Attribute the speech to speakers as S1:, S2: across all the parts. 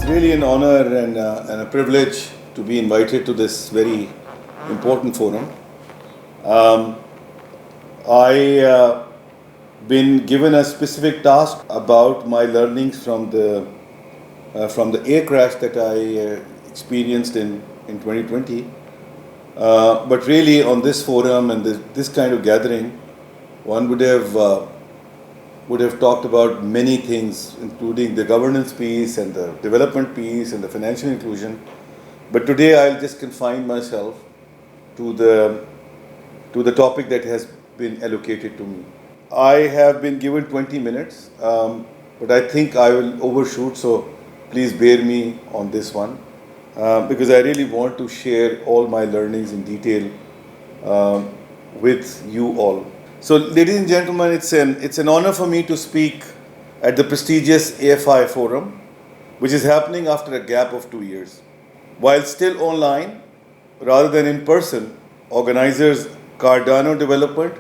S1: really an honor and a privilege to be invited to this very important forum. Um, I been given a specific task about my learnings from the air crash that I experienced in 2020. But really, on this forum and this kind of gathering, one would have talked about many things, including the governance piece and the development piece and the financial inclusion. But today I'll just confine myself to the topic that has been allocated to me. I have been given 20 minutes, but I think I will overshoot, so please bear me on this one, because I really want to share all my learnings in detail with you all. So, ladies and gentlemen, it's an honor for me to speak at the prestigious AFI Forum, which is happening after a gap of 2 years. While still online, rather than in person, organizers Cardano Development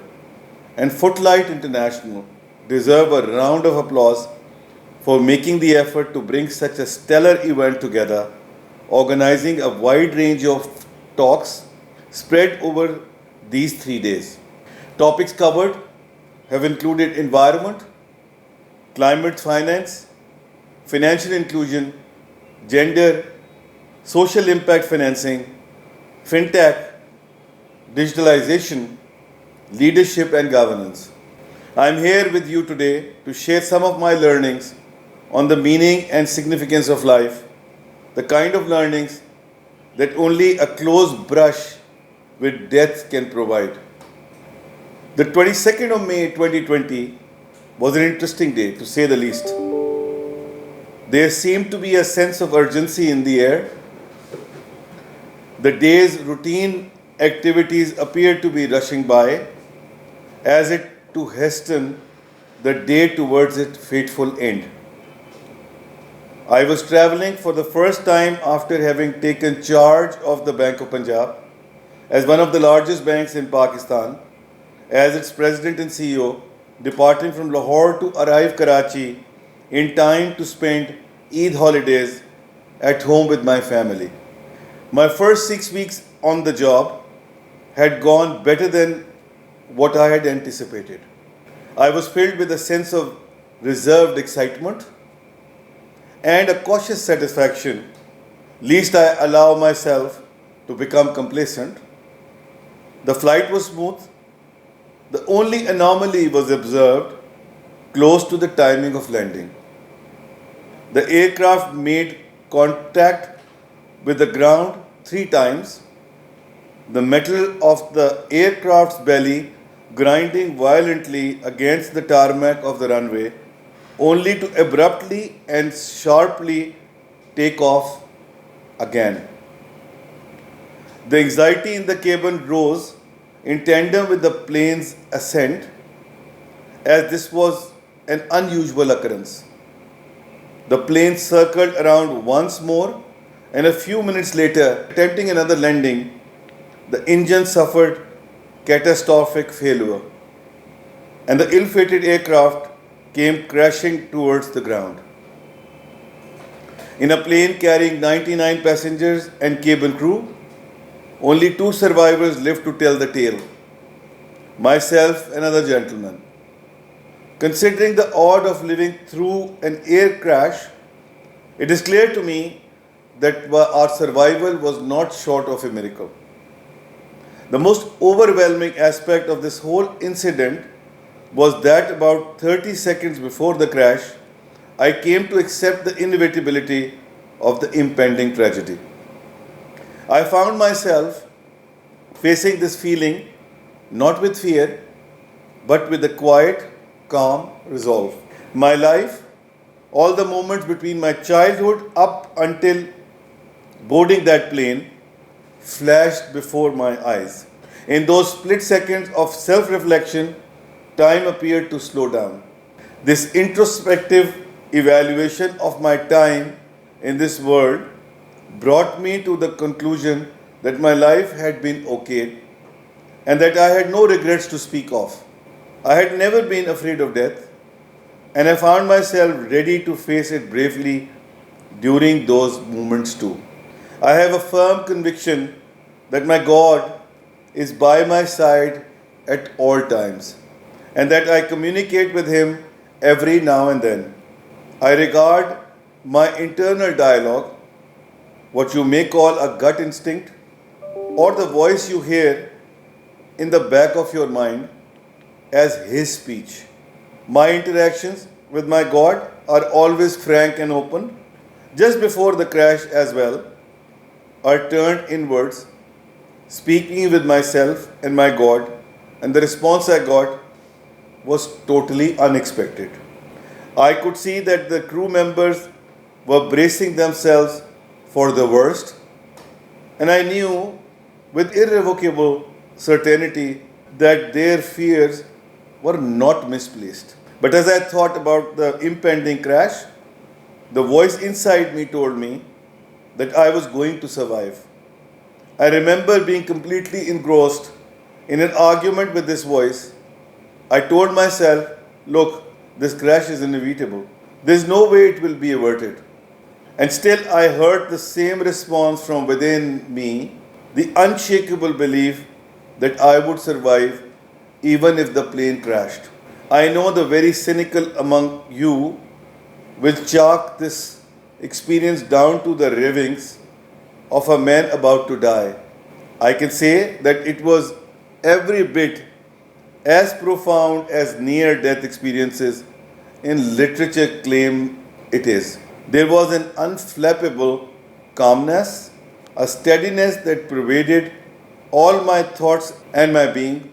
S1: and Footlight International deserve a round of applause for making the effort to bring such a stellar event together, organizing a wide range of talks spread over these 3 days. Topics covered have included environment, climate finance, financial inclusion, gender, social impact financing, fintech, digitalization, leadership and governance. I am here with you today to share some of my learnings on the meaning and significance of life, the kind of learnings that only a close brush with death can provide. The 22nd of May 2020 was an interesting day, to say the least. There seemed to be a sense of urgency in the air. The day's routine activities appeared to be rushing by, as it to hasten the day towards its fateful end. I was traveling for the first time after having taken charge of the Bank of Punjab as one of the largest banks in Pakistan, as its president and CEO, departing from Lahore to arrive Karachi in time to spend Eid holidays at home with my family. My first 6 weeks on the job had gone better than what I had anticipated. I was filled with a sense of reserved excitement and a cautious satisfaction, lest I allow myself to become complacent. The flight was smooth. The only anomaly was observed close to the timing of landing. The aircraft made contact with the ground 3 times, the metal of the aircraft's belly grinding violently against the tarmac of the runway, only to abruptly and sharply take off again. The anxiety in the cabin rose in tandem with the plane's ascent, as this was an unusual occurrence. The plane circled around once more, and a few minutes later, attempting another landing, the engine suffered catastrophic failure, and the ill-fated aircraft came crashing towards the ground. In a plane carrying 99 passengers and cabin crew, only 2 survivors lived to tell the tale: myself and another gentleman. Considering the odd of living through an air crash, it is clear to me that our survival was not short of a miracle. The most overwhelming aspect of this whole incident was that about 30 seconds before the crash, I came to accept the inevitability of the impending tragedy. I found myself facing this feeling not with fear, but with a quiet, calm resolve. My life, all the moments between my childhood up until boarding that plane, flashed before my eyes. In those split seconds of self-reflection, time appeared to slow down. This introspective evaluation of my time in this world brought me to the conclusion that my life had been okay and that I had no regrets to speak of. I had never been afraid of death, and I found myself ready to face it bravely during those moments too. I have a firm conviction that my God is by my side at all times and that I communicate with Him every now and then. I regard my internal dialogue, what you may call a gut instinct, or the voice you hear in the back of your mind, as His speech. My interactions with my God are always frank and open. Just before the crash as well, I turned inwards, speaking with myself and my God, and the response I got was totally unexpected. I could see that the crew members were bracing themselves for the worst, and I knew with irrevocable certainty that their fears were not misplaced. But as I thought about the impending crash, the voice inside me told me that I was going to survive. I remember being completely engrossed in an argument with this voice. I told myself, look, this crash is inevitable. There's no way it will be averted. And still I heard the same response from within me, the unshakable belief that I would survive even if the plane crashed. I know the very cynical among you will chalk this experience down to the ravings of a man about to die. I can say that it was every bit as profound as near-death experiences in literature claim it is. There was an unflappable calmness, a steadiness that pervaded all my thoughts and my being.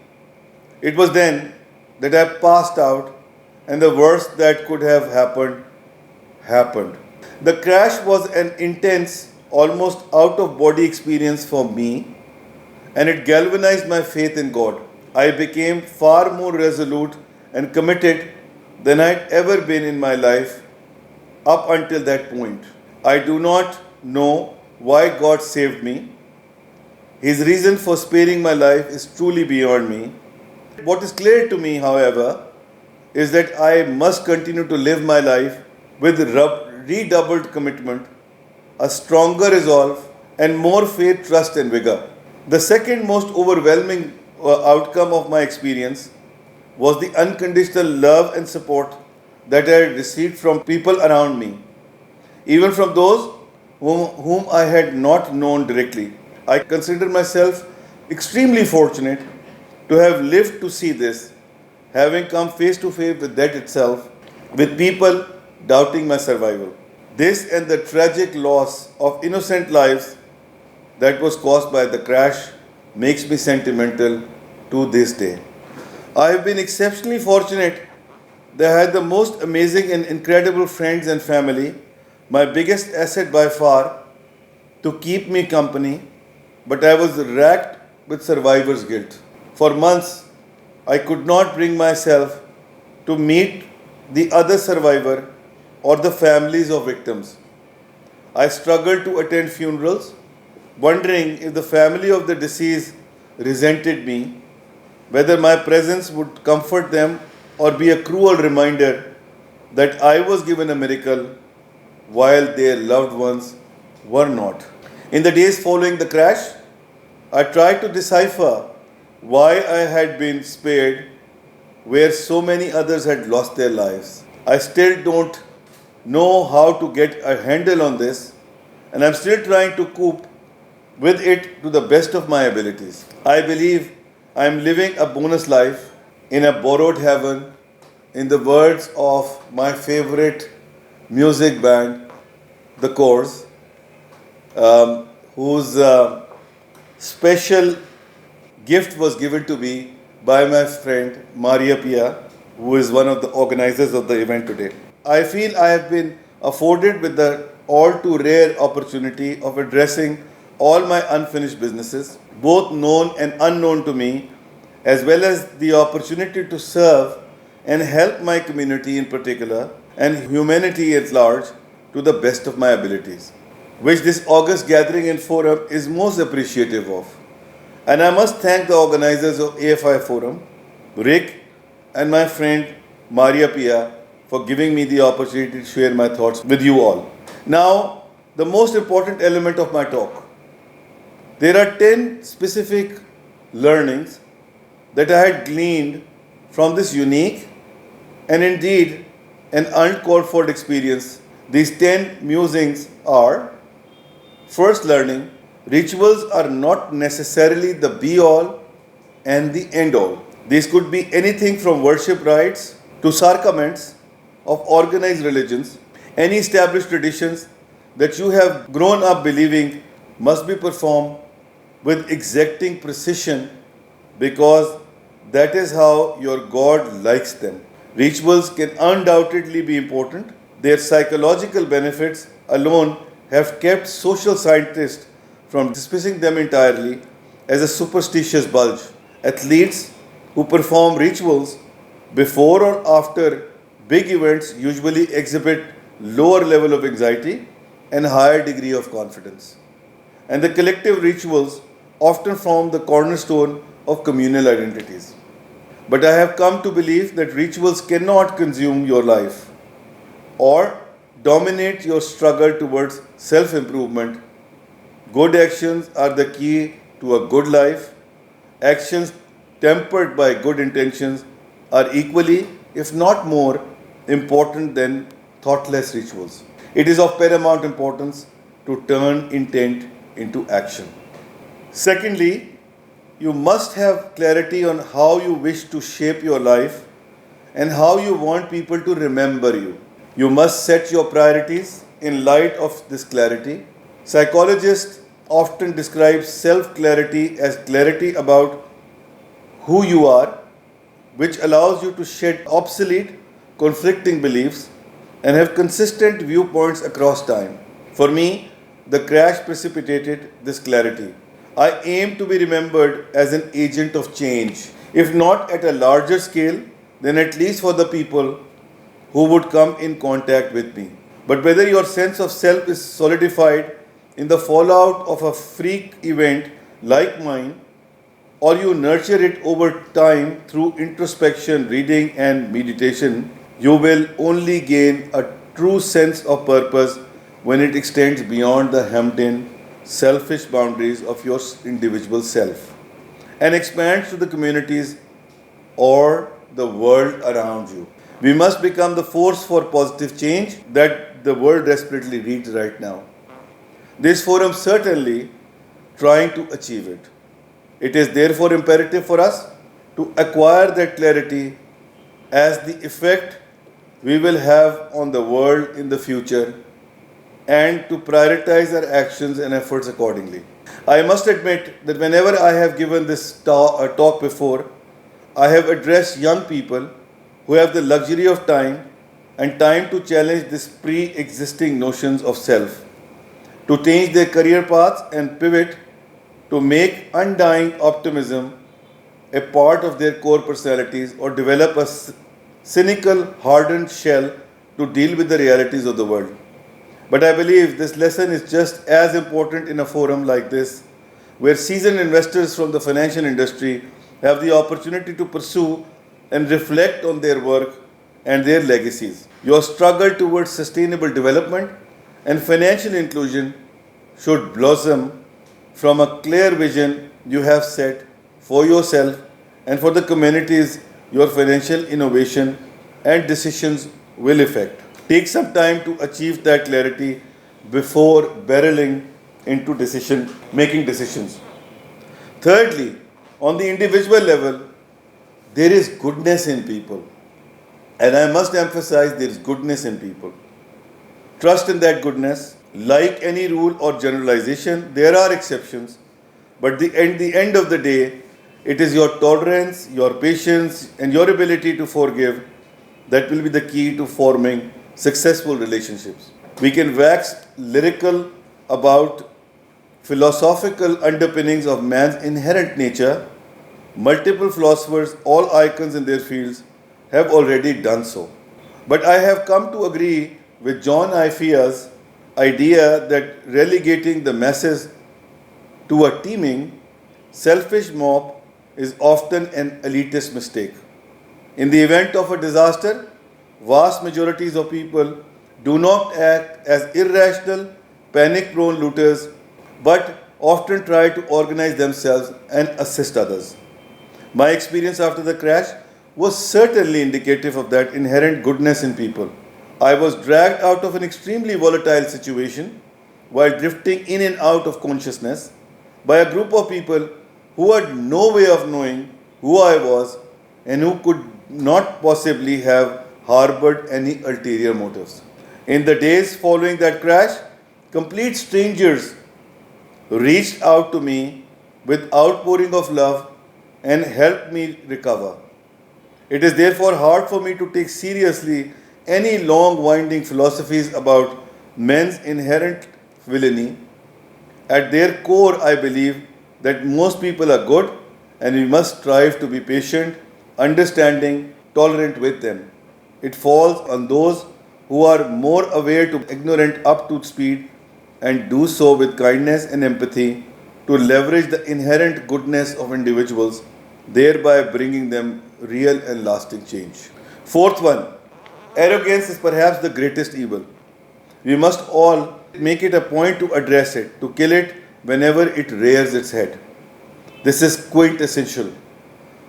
S1: It was then that I passed out, and the worst that could have happened happened. The crash was an intense, almost out-of-body experience for me, and it galvanized my faith in God. I became far more resolute and committed than I'd ever been in my life up until that point. I do not know why God saved me. His reason for sparing my life is truly beyond me. What is clear to me, however, is that I must continue to live my life with redoubled commitment, a stronger resolve, and more faith, trust, and vigor. The second most overwhelming outcome of my experience was the unconditional love and support that I had received from people around me, even from those whom I had not known directly. I consider myself extremely fortunate to have lived to see this, having come face to face with death itself, with people doubting my survival. This and the tragic loss of innocent lives that was caused by the crash makes me sentimental to this day. I have been exceptionally fortunate that I had the most amazing and incredible friends and family, my biggest asset by far, to keep me company, but I was racked with survivor's guilt. For months, I could not bring myself to meet the other survivor or the families of victims. I struggled to attend funerals, wondering if the family of the deceased resented me, whether my presence would comfort them or be a cruel reminder that I was given a miracle while their loved ones were not. In the days following the crash, I tried to decipher why I had been spared where so many others had lost their lives. I still don't know how to get a handle on this, and I'm still trying to cope with it to the best of my abilities. I believe I'm living a bonus life in a borrowed heaven, in the words of my favorite music band, The Course, whose special gift was given to me by my friend Maria Pia, who is one of the organizers of the event today. I feel I have been afforded with the all too rare opportunity of addressing all my unfinished businesses, both known and unknown to me, as well as the opportunity to serve and help my community in particular and humanity at large to the best of my abilities, which this August gathering and forum is most appreciative of. And I must thank the organizers of AFI Forum, Rick and my friend Maria Pia, for giving me the opportunity to share my thoughts with you all. Now, the most important element of my talk. There are 10 specific learnings that I had gleaned from this unique and indeed an uncalled for experience. These 10 musings are: first learning, rituals are not necessarily the be all and the end all. These could be anything from worship rites to sacraments of organized religions, any established traditions that you have grown up believing must be performed with exacting precision because that is how your God likes them. Rituals can undoubtedly be important. Their psychological benefits alone have kept social scientists from dismissing them entirely as a superstitious bulge. Athletes who perform rituals before or after big events usually exhibit lower level of anxiety and higher degree of confidence. And the collective rituals often form the cornerstone of communal identities. But I have come to believe that rituals cannot consume your life or dominate your struggle towards self-improvement. Good actions are the key to a good life. Actions tempered by good intentions are equally, if not more, important than thoughtless rituals. It is of paramount importance to turn intent into action. Secondly, you must have clarity on how you wish to shape your life and how you want people to remember you. You must set your priorities in light of this clarity. Psychologists often describe self-clarity as clarity about who you are, which allows you to shed obsolete, conflicting beliefs and have consistent viewpoints across time. For me, the crash precipitated this clarity. I aim to be remembered as an agent of change, if not at a larger scale, then at least for the people who would come in contact with me. But whether your sense of self is solidified in the fallout of a freak event like mine, or you nurture it over time through introspection, reading, and meditation, you will only gain a true sense of purpose when it extends beyond the hemmed-in, selfish boundaries of your individual self and expands to the communities or the world around you. We must become the force for positive change that the world desperately needs right now. This forum certainly trying to achieve it. It is therefore imperative for us to acquire that clarity as the effect we will have on the world in the future and to prioritize our actions and efforts accordingly. I must admit that whenever I have given this talk before, I have addressed young people who have the luxury of time and time to challenge these pre-existing notions of self, to change their career paths and pivot to make undying optimism a part of their core personalities or develop a cynical, hardened shell to deal with the realities of the world. But I believe this lesson is just as important in a forum like this, where seasoned investors from the financial industry have the opportunity to pursue and reflect on their work and their legacies. Your struggle towards sustainable development and financial inclusion should blossom from a clear vision you have set for yourself and for the communities your financial innovation and decisions will affect. Take some time to achieve that clarity before barreling into making decisions. Thirdly, on the individual level, there is goodness in people. And I must emphasize there is goodness in people. Trust in that goodness. Like any rule or generalization, there are exceptions. But at the end of the day, it is your tolerance, your patience, and your ability to forgive that will be the key to forming successful relationships. We can wax lyrical about philosophical underpinnings of man's inherent nature. Multiple philosophers, all icons in their fields, have already done so. But I have come to agree with John Ifia's idea that relegating the masses to a teeming, selfish mob is often an elitist mistake. In the event of a disaster, vast majorities of people do not act as irrational, panic-prone looters, but often try to organize themselves and assist others. My experience after the crash was certainly indicative of that inherent goodness in people. I was dragged out of an extremely volatile situation while drifting in and out of consciousness by a group of people who had no way of knowing who I was and who could not possibly have harbored any ulterior motives. In the days following that crash, complete strangers reached out to me with outpouring of love and helped me recover. It is therefore hard for me to take seriously any long winding philosophies about men's inherent villainy. At their core, I believe that most people are good and we must strive to be patient, understanding, tolerant with them. It falls on those who are more aware to ignorant up to speed and do so with kindness and empathy to leverage the inherent goodness of individuals, thereby bringing them real and lasting change. Fourth one, arrogance is perhaps the greatest evil. We must all make it a point to address it, to kill it whenever it rears its head. This is quintessential.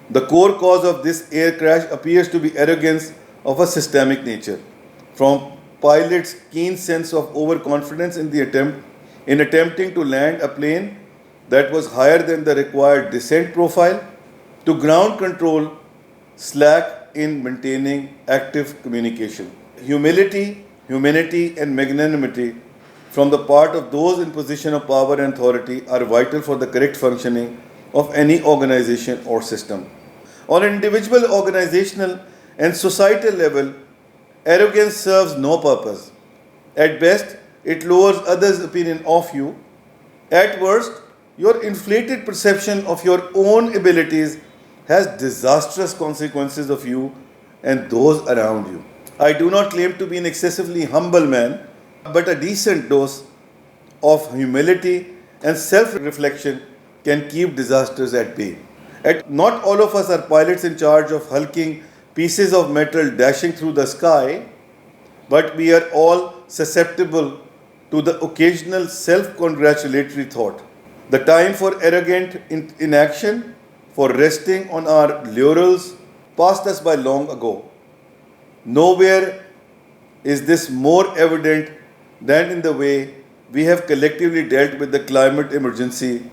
S1: The core cause of this air crash appears to be arrogance of a systemic nature. From pilot's keen sense of overconfidence in attempting to land a plane that was higher than the required descent profile, to ground control slack in maintaining active communication. Humility, humanity, and magnanimity from the part of those in position of power and authority are vital for the correct functioning of any organization or system. On an individual, organizational, and societal level, arrogance serves no purpose. At best, it lowers others' opinion of you. At worst, your inflated perception of your own abilities has disastrous consequences of you and those around you. I do not claim to be an excessively humble man, but a decent dose of humility and self-reflection can keep disasters at bay. Not all of us are pilots in charge of hulking pieces of metal dashing through the sky, but we are all susceptible to the occasional self-congratulatory thought. The time for arrogant inaction, for resting on our laurels, passed us by long ago. Nowhere is this more evident than in the way we have collectively dealt with the climate emergency,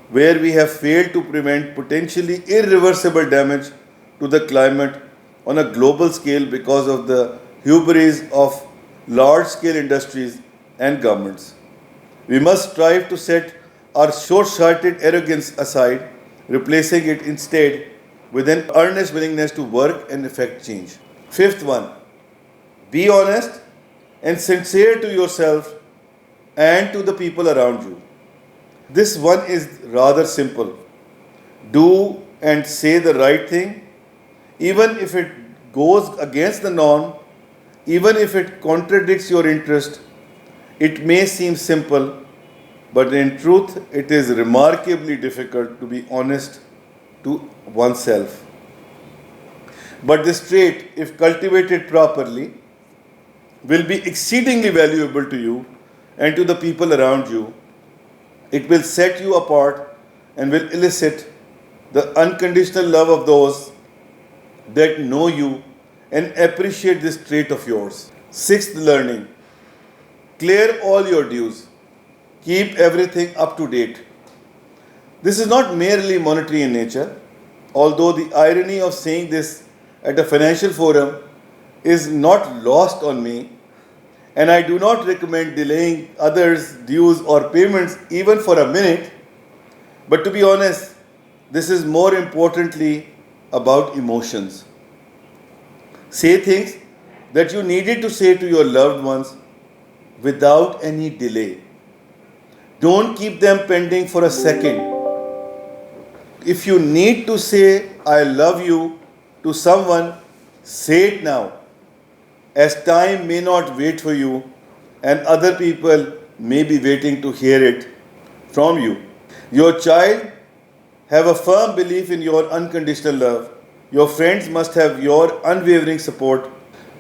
S1: where we have failed to prevent potentially irreversible damage to the climate on a global scale because of the hubris of large-scale industries and governments. We must strive to set our short-sighted arrogance aside, replacing it instead with an earnest willingness to work and effect change. Fifth one, be honest and sincere to yourself and to the people around you. This one is rather simple. Do and say the right thing, even if it goes against the norm, even if it contradicts your interest. It may seem simple, but in truth, it is remarkably difficult to be honest to oneself. But this trait, if cultivated properly, will be exceedingly valuable to you and to the people around you. It will set you apart and will elicit the unconditional love of those that know you and appreciate this trait of yours. Sixth learning, clear all your dues. Keep everything up to date. This is not merely monetary in nature, although the irony of saying this at a financial forum is not lost on me, and I do not recommend delaying others' dues or payments even for a minute. But to be honest, this is more importantly about emotions. Say things that you needed to say to your loved ones without any delay. Don't keep them pending for a second. If you need to say, I love you to someone, say it now, as time may not wait for you and other people may be waiting to hear it from you. Your child have a firm belief in your unconditional love. Your friends must have your unwavering support.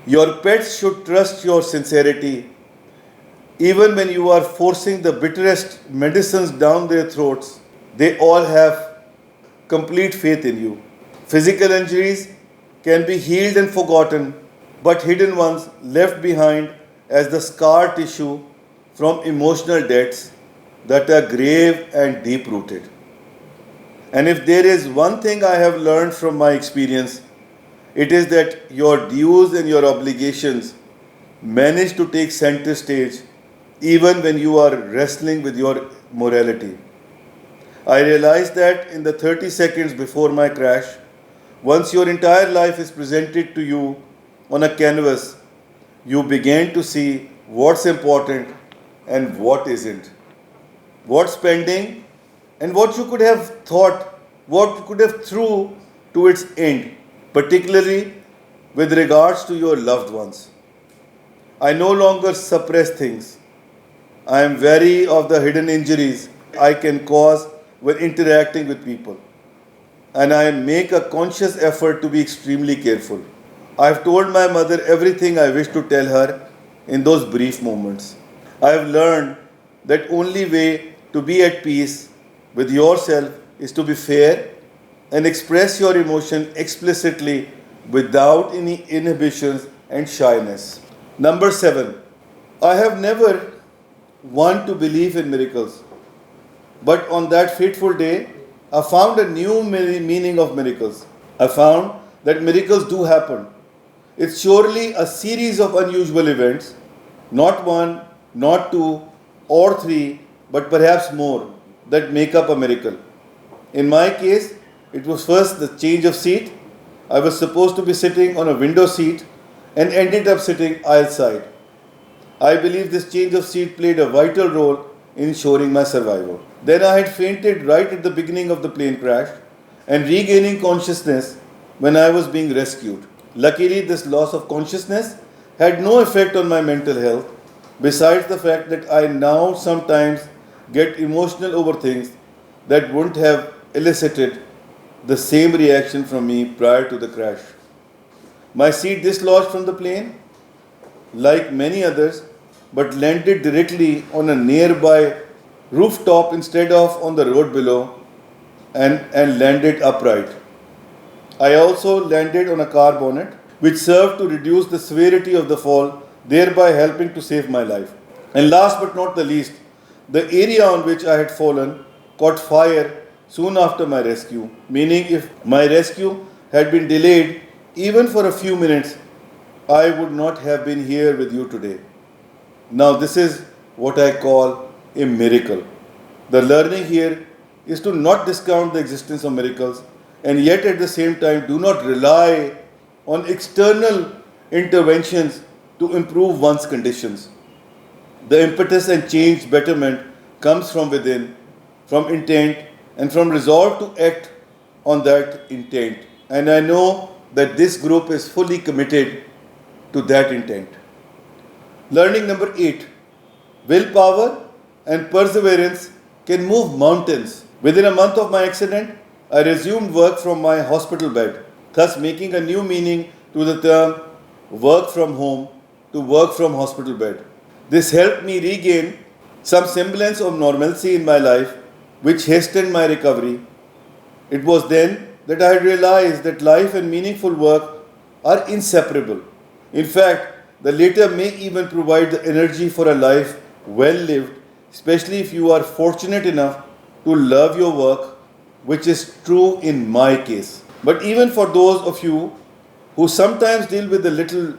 S1: Your pets should trust your sincerity even when you are forcing the bitterest medicines down their throats. They all have complete faith in you. Physical injuries can be healed and forgotten, but hidden ones left behind as the scar tissue from emotional debts that are grave and deep rooted. And if there is one thing I have learned from my experience, it is that your dues and your obligations manage to take center stage even when you are wrestling with your morality. I realized that in the 30 seconds before my crash, once your entire life is presented to you on a canvas, you begin to see what's important and what isn't, what's pending and what you could have thought, what you could have through to its end, particularly with regards to your loved ones. I no longer suppress things. I am wary of the hidden injuries I can cause when interacting with people, and I make a conscious effort to be extremely careful. I have told my mother everything I wish to tell her in those brief moments. I have learned that only way to be at peace with yourself is to be fair and express your emotion explicitly without any inhibitions and shyness. Number 7. I have never wanted to believe in miracles, but on that fateful day, I found a new meaning of miracles. I found that miracles do happen. It's surely a series of unusual events, not one, not two, or three, but perhaps more, that make up a miracle. In my case, it was first the change of seat. I was supposed to be sitting on a window seat and ended up sitting aisle side. I believe this change of seat played a vital role in ensuring my survival. Then I had fainted right at the beginning of the plane crash and regaining consciousness when I was being rescued. Luckily, this loss of consciousness had no effect on my mental health, besides the fact that I now sometimes get emotional over things that wouldn't have elicited the same reaction from me prior to the crash. My seat dislodged from the plane, like many others, but landed directly on a nearby rooftop instead of on the road below and landed upright. I also landed on a car bonnet, which served to reduce the severity of the fall, thereby helping to save my life. And last but not the least, the area on which I had fallen caught fire soon after my rescue, meaning if my rescue had been delayed even for a few minutes, I would not have been here with you today. Now, this is what I call a miracle. The learning here is to not discount the existence of miracles and yet at the same time do not rely on external interventions to improve one's conditions. The impetus and change betterment comes from within, from intent, and from resolve to act on that intent. And I know that this group is fully committed to that intent. Learning number 8. Willpower and perseverance can move mountains. Within a month of my accident, I resumed work from my hospital bed, thus making a new meaning to the term work from home to work from hospital bed. This helped me regain some semblance of normalcy in my life, which hastened my recovery. It was then that I realized that life and meaningful work are inseparable. In fact, the latter may even provide the energy for a life well lived, especially if you are fortunate enough to love your work, which is true in my case. But even for those of you who sometimes deal with a little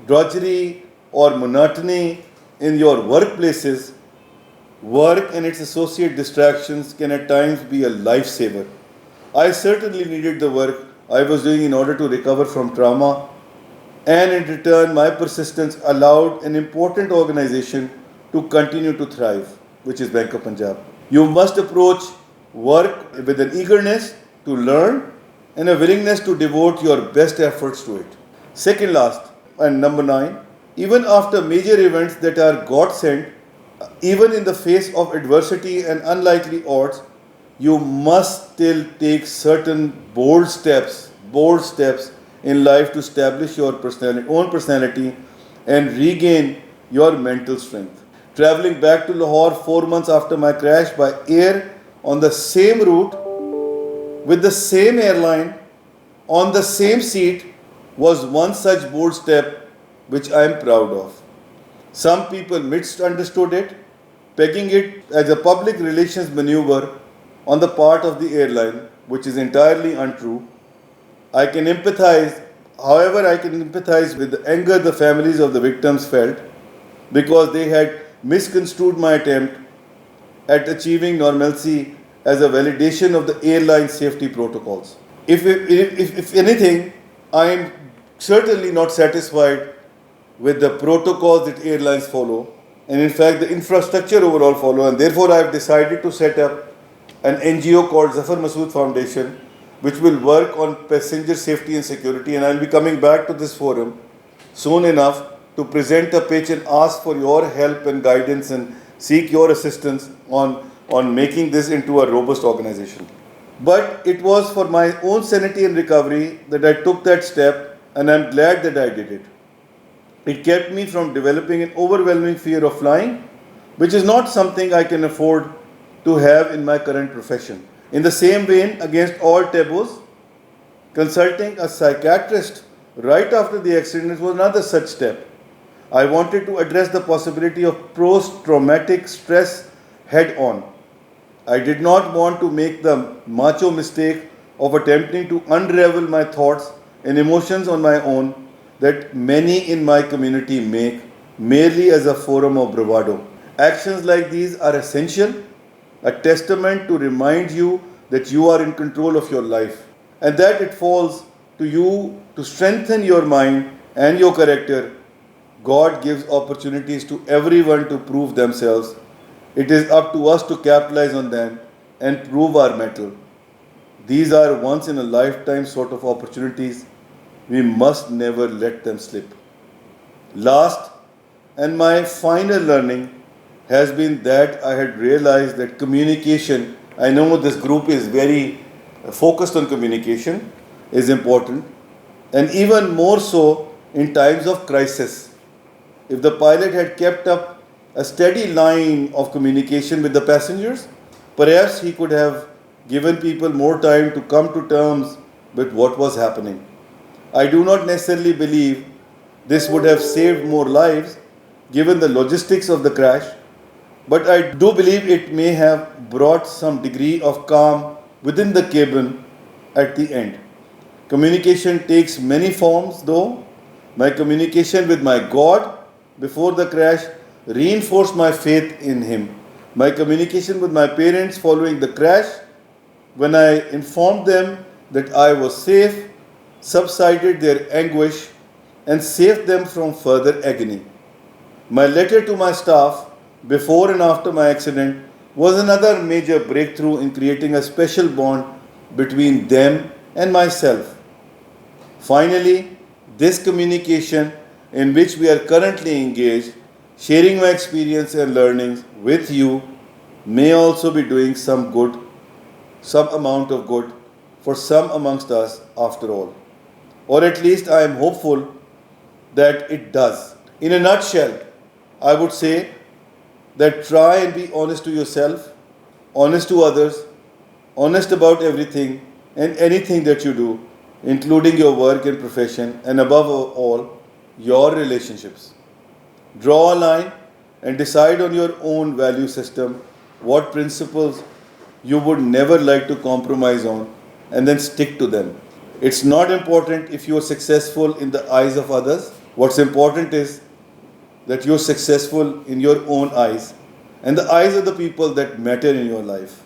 S1: drudgery or monotony in your workplaces, work and its associated distractions can at times be a lifesaver. I certainly needed the work I was doing in order to recover from trauma, and in return, my persistence allowed an important organization to continue to thrive, which is Bank of Punjab. You must approach work with an eagerness to learn and a willingness to devote your best efforts to it. Second last, and number 9, even after major events that are God sent, even in the face of adversity and unlikely odds, you must still take certain bold steps in life to establish your own personality and regain your mental strength. Traveling back to Lahore 4 months after my crash by air on the same route, with the same airline, on the same seat, was one such bold step which I am proud of. Some people misunderstood it, pegging it as a public relations maneuver on the part of the airline, which is entirely untrue. I can empathize with the anger the families of the victims felt because they had misconstrued my attempt at achieving normalcy as a validation of the airline safety protocols. If anything, I am certainly not satisfied with the protocols that airlines follow, and in fact the infrastructure overall follow, and therefore I have decided to set up an NGO called Zafar Masud Foundation, which will work on passenger safety and security, and I will be coming back to this forum soon enough to present a pitch and ask for your help and guidance and seek your assistance on making this into a robust organization. But it was for my own sanity and recovery that I took that step, and I am glad that I did it. It kept me from developing an overwhelming fear of flying, which is not something I can afford to have in my current profession. In the same vein, against all taboos, consulting a psychiatrist right after the accident was another such step. I wanted to address the possibility of post-traumatic stress head-on. I did not want to make the macho mistake of attempting to unravel my thoughts and emotions on my own that many in my community make merely as a forum of bravado. Actions like these are essential, a testament to remind you that you are in control of your life and that it falls to you to strengthen your mind and your character. God gives opportunities to everyone to prove themselves. It is up to us to capitalize on them and prove our mettle. These are once in a lifetime sort of opportunities. We must never let them slip. Last and my final learning has been that I had realized that communication, I know this group is very focused on communication, is important, and even more so in times of crisis. If the pilot had kept up a steady line of communication with the passengers, perhaps he could have given people more time to come to terms with what was happening. I do not necessarily believe this would have saved more lives given the logistics of the crash, but I do believe it may have brought some degree of calm within the cabin at the end. Communication takes many forms though. My communication with my God before the crash reinforced my faith in Him. My communication with my parents following the crash, when I informed them that I was safe, subsided their anguish and saved them from further agony. My letter to my staff before and after my accident was another major breakthrough in creating a special bond between them and myself. Finally, this communication in which we are currently engaged, sharing my experience and learnings with you, may also be doing some amount of good for some amongst us after all. Or at least I am hopeful that it does. In a nutshell, I would say that try and be honest to yourself, honest to others, honest about everything and anything that you do, including your work and profession, and above all, your relationships. Draw a line and decide on your own value system what principles you would never like to compromise on, and then stick to them. It's not important if you are successful in the eyes of others. What's important is that you're successful in your own eyes and the eyes of the people that matter in your life.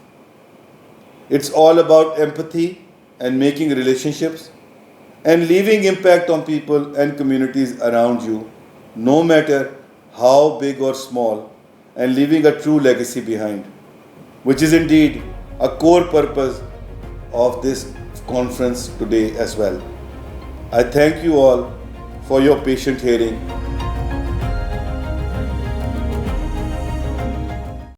S1: It's all about empathy and making relationships and leaving impact on people and communities around you, no matter how big or small, and leaving a true legacy behind, which is indeed a core purpose of this conference today as well. I thank you all for your patient hearing.